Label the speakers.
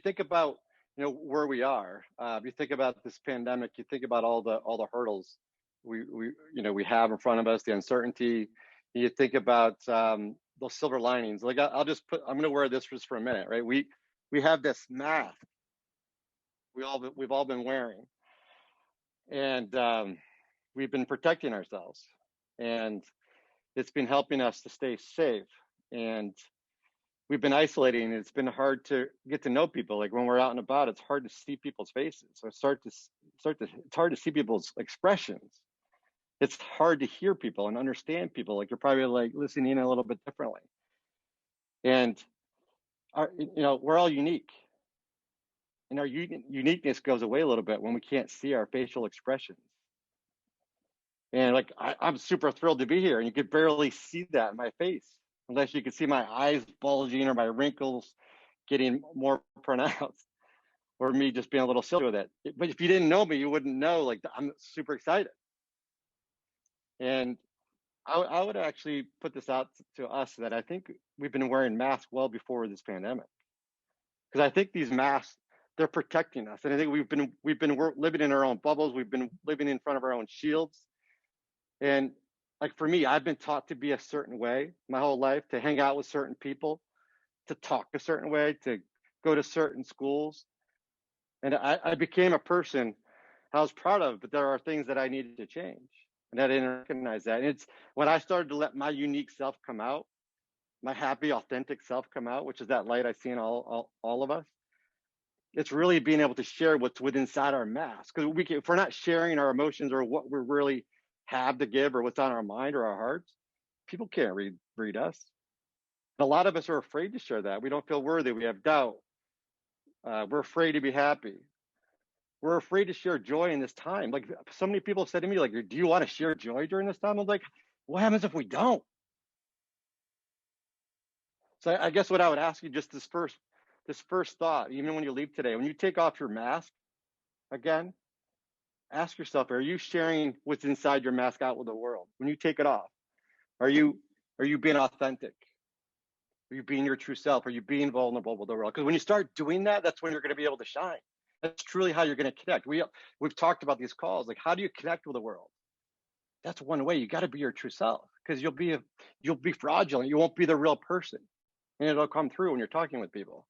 Speaker 1: think about, where we are, you think about this pandemic, you think about all the hurdles we have in front of us, the uncertainty. You think about those silver linings. Like I'm going to wear this just for a minute, right? We have this mask we've all been wearing, and we've been protecting ourselves, and it's been helping us to stay safe. And we've been isolating. It's been hard to get to know people. Like when we're out and about, it's hard to see people's faces. So it's hard to see people's expressions. It's hard to hear people and understand people. Like you're probably like listening in a little bit differently. And we're all unique. And our uniqueness goes away a little bit when we can't see our facial expressions. And like I'm super thrilled to be here, and you could barely see that in my face unless you could see my eyes bulging or my wrinkles getting more pronounced, or me just being a little silly with it. But if you didn't know me, you wouldn't know. Like I'm super excited, and I would actually put this out to us that I think we've been wearing masks well before this pandemic, because I think these masks, they're protecting us, and I think we've been living in our own bubbles. We've been living in front of our own shields. And like for me, I've been taught to be a certain way my whole life, to hang out with certain people, to talk a certain way, to go to certain schools. And I became a person I was proud of, but there are things that I needed to change. And I didn't recognize that. And it's when I started to let my unique self come out, my happy, authentic self come out, which is that light I see in all of us. It's really being able to share what's within inside our mask. Because if we're not sharing our emotions or what we're really have to give or what's on our mind or our hearts, people can't read us. And a lot of us are afraid to share that. We don't feel worthy. We have doubt. We're afraid to be happy. We're afraid to share joy in this time. Like so many people said to me, like, do you want to share joy during this time? I'm like, what happens if we don't? So I guess what I would ask you, just this first thought, even when you leave today, when you take off your mask again, ask yourself, are you sharing what's inside your mask out with the world? When you take it off, are you being authentic? Are you being your true self? Are you being vulnerable with the world? Because when you start doing that, that's when you're going to be able to shine. That's truly how you're going to connect. We've talked about these calls, like how do you connect with the world? That's one way. You got to be your true self, because you'll be fraudulent. You won't be the real person, and it'll come through when you're talking with people.